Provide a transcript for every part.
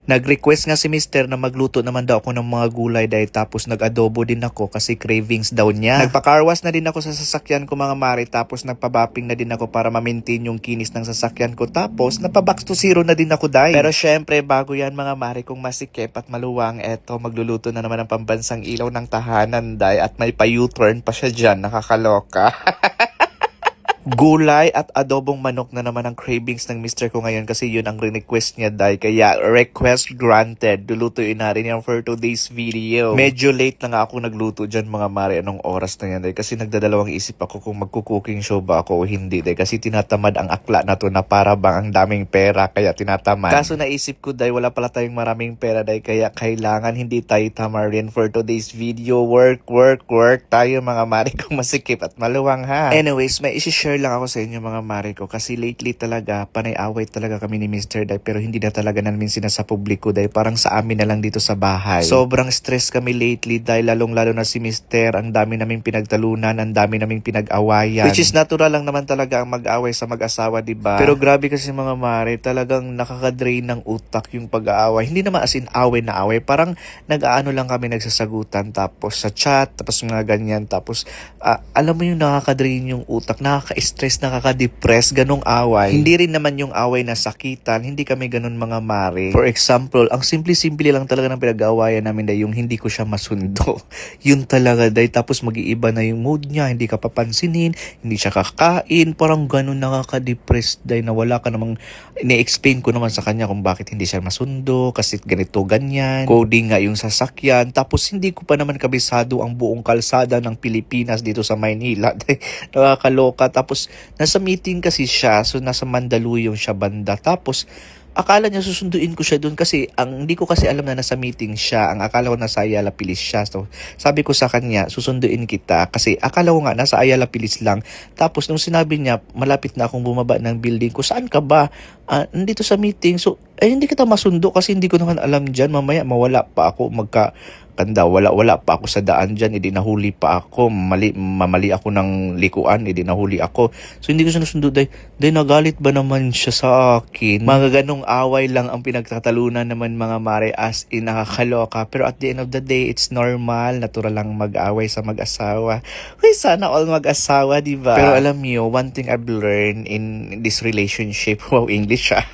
Nag-request nga si Mister na magluto naman daw ako ng mga gulay dahil tapos nag-adobo din ako kasi cravings daw niya. Nagpakarwas na din ako sa sasakyan ko mga mare tapos nagpabapping na din ako para ma-maintain yung kinis ng sasakyan ko tapos napabox to zero na din ako dahil. Pero syempre bago yan mga mare kung masikip at maluwang eto magluluto na naman ng pambansang ilaw ng tahanan dahil at may pa-U-turn pa siya dyan nakakaloka. Gulay at adobong manok na naman ang cravings ng mister ko ngayon kasi yun ang request niya dahil kaya request granted. Lulutuin na rin yan for today's video. Medyo late na nga ako nagluto dyan mga mare anong oras na yan dahil kasi nagdadalawang isip ako kung magkukuking show ba ako o hindi dahil kasi tinatamad ang akla na to na para bang ang daming pera kaya tinatamad. Kaso naisip ko dahil wala pala tayong maraming pera dahil kaya kailangan hindi tayo tamarin for today's video. Work tayo mga mare kung masikip at maluwang ha. Anyways, may isi-share lang ako sa inyo mga mare ko kasi lately talaga panay-away talaga kami ni Mr. Dai pero hindi na talaga namin sa publiko dahil parang sa amin na lang dito sa bahay. Sobrang stress kami lately dahil lalong-lalo na si Mr. Ang dami naming pinagtalunan, ang dami naming pinag-awayan. Which is natural lang naman talaga ang mag-away sa mag-asawa, diba? Pero grabe kasi mga mare, talagang nakaka-drain ng utak yung pag-aaway. Hindi naman as in away na away, parang nag-aano lang kami nagsasagutan tapos sa chat, tapos mga ganyan, tapos alam mo yung nakaka-drain yung utak, nakaka-stress, nakaka-depress, ganong away. Hindi rin naman yung away na sakitan, hindi kami ganon mga mare. For example, ang simple-simple lang talaga ng pinag-awayan namin dahil yung hindi ko siya masundo. Yun talaga dahil tapos mag-iiba na yung mood niya, hindi ka papansinin, hindi siya kakain, parang ganon nakaka-depress dahil na wala ka namang, ini-explain ko naman sa kanya kung bakit hindi siya masundo, kasi ganito, ganyan, coding nga yung sasakyan, tapos hindi ko pa naman kabisado ang buong kalsada ng Pilipinas dito sa Maynila. Nakakaloka. Tapos nasa meeting kasi siya, so nasa Mandaluyong siya banda. Tapos akala niya susunduin ko siya doon kasi hindi ko kasi alam na nasa meeting siya. Ang akala ko nasa Ayala Pilis siya. So sabi ko sa kanya, susunduin kita kasi akala ko nga nasa Ayala Pilis lang. Tapos nung sinabi niya, malapit na akong bumaba ng building ko, saan ka ba? Nandito sa meeting. So hindi kita masundo kasi hindi ko naman alam dyan. Mamaya mawala pa ako wala pa ako sa daan dyan, edi nahuli pa ako, mamali ako ng likuan, edi nahuli ako. So hindi ko siya nasundo dahil nagalit ba naman siya sa akin. Mga ganong away lang ang pinagtatalunan naman mga mare as in nakakaloka. Pero at the end of the day, it's normal, natural lang mag-away sa mag-asawa. Uy, sana all mag-asawa, diba? Pero alam niyo, one thing I've learned in this relationship, wow, English siya.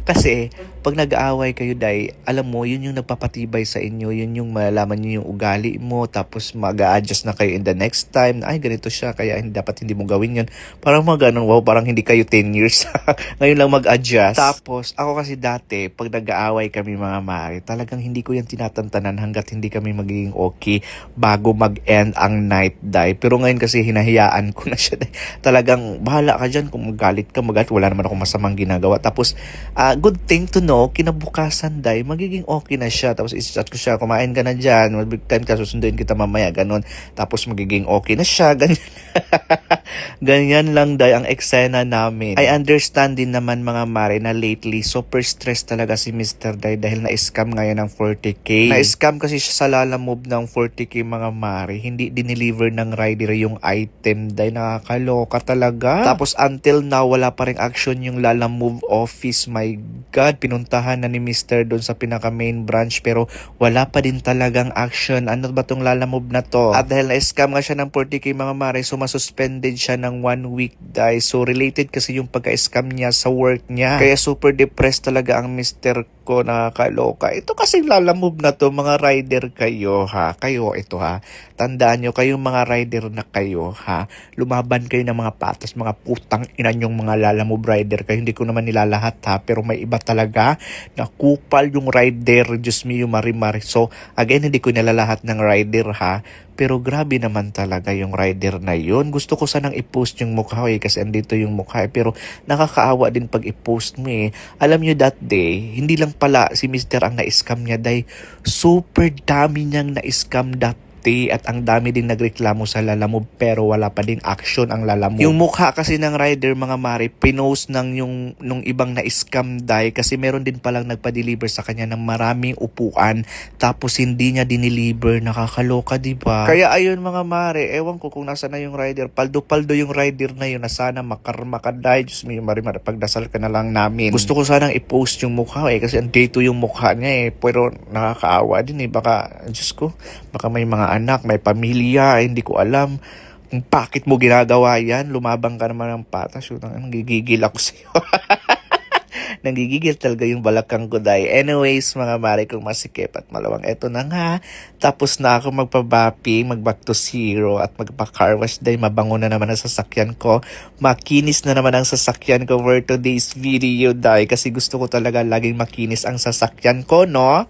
Kasi, pag nag-aaway kayo, alam mo, yun yung nagpapatibay sa inyo, yun yung malalaman nyo yung ugali mo, tapos mag-a-adjust na kayo in the next time, ay, ganito siya, kaya dapat hindi mo gawin yun. Parang mga ganun, wow, parang hindi kayo 10 years, ngayon lang mag-adjust. Tapos, ako kasi dati, pag nag-aaway kami mga mare, talagang hindi ko yan tinatantanan hanggat hindi kami magiging okay bago mag-end ang night, Pero ngayon kasi hinahiyaan ko na siya, talagang bahala ka dyan, kung magalit ka, wala naman akong masamang ginagawa. Tapos, good thing to know, kinabukasan magiging okay na siya. Tapos ischat ko siya, kumain ka na dyan, mag-big time ka, susunduin kita mamaya, ganun. Tapos magiging okay na siya, ganyan. Ganyan lang ang eksena namin. I understand din naman mga mare na lately super stress talaga si Mr. dahil na-scam ngayon ng 40k. Na-scam kasi siya sa Lalamove ng 40k mga mare. Hindi dineliver ng rider yung item nakakaloka talaga. Tapos until now wala pa ring action yung Lalamove office. My God, pinuntahan na ni Mr. doon sa pinaka main branch pero wala pa din talagang action. Ano ba tong Lalamove na to? At dahil na-scam nga siya ng 40k mga mare, so masuspended siya ng 1 week So related kasi yung pagka-scam niya sa work niya. Kaya super depressed talaga ang Mr. ko, nakakaloka. Ito kasi Lalamove na to, mga rider kayo ha. Kayo ito ha. Tandaan nyo, kayong mga rider na kayo ha. Lumaban kayo ng mga patas, mga putang ina yung mga Lalamove rider kayo. Hindi ko naman nilalahat ha, pero may iba talaga na kupal yung rider. Diyos me, yung marimari. So again, hindi ko nilalahat ng rider ha. Pero grabe naman talaga yung rider na yun. Gusto ko sanang i-post yung mukha kasi andito yung mukha pero nakakaawa din pag i-post mo Alam nyo that day, hindi lang pala si Mr. ang na-scam niya super dami niyang na-scam that birthday at ang dami din nagreklamo sa Lalamove pero wala pa din action ang Lalamove. Yung mukha kasi ng rider mga mare, pinost ng nung ibang na-scam dahil kasi meron din palang nagpa-deliver sa kanya ng maraming upuan tapos hindi niya dineliver. Nakakaloka, diba? Kaya ayun mga mare, ewan ko kung nasa na yung rider. Paldo-paldo yung rider na yun na sana makarma ka dahil. Diyos mo yung mare, pagdasal ka na lang namin. Gusto ko sanang i-post yung mukha kasi andito yung mukha niya pero nakakaawa din baka, Diyos ko, baka may mga anak, may pamilya, hindi ko alam kung bakit mo ginagawa yan. Lumabang ka naman ng patas. Nanggigigil ako sa'yo. Nanggigigil talaga yung balakang ko dahil. Anyways, mga mare kong masikip at malawang, eto na nga. Tapos na ako magpabapi, mag-back to zero at magpa-car wash dahil mabango na naman ang sasakyan ko. Makinis na naman ang sasakyan ko for today's video dahil kasi gusto ko talaga laging makinis ang sasakyan ko, no?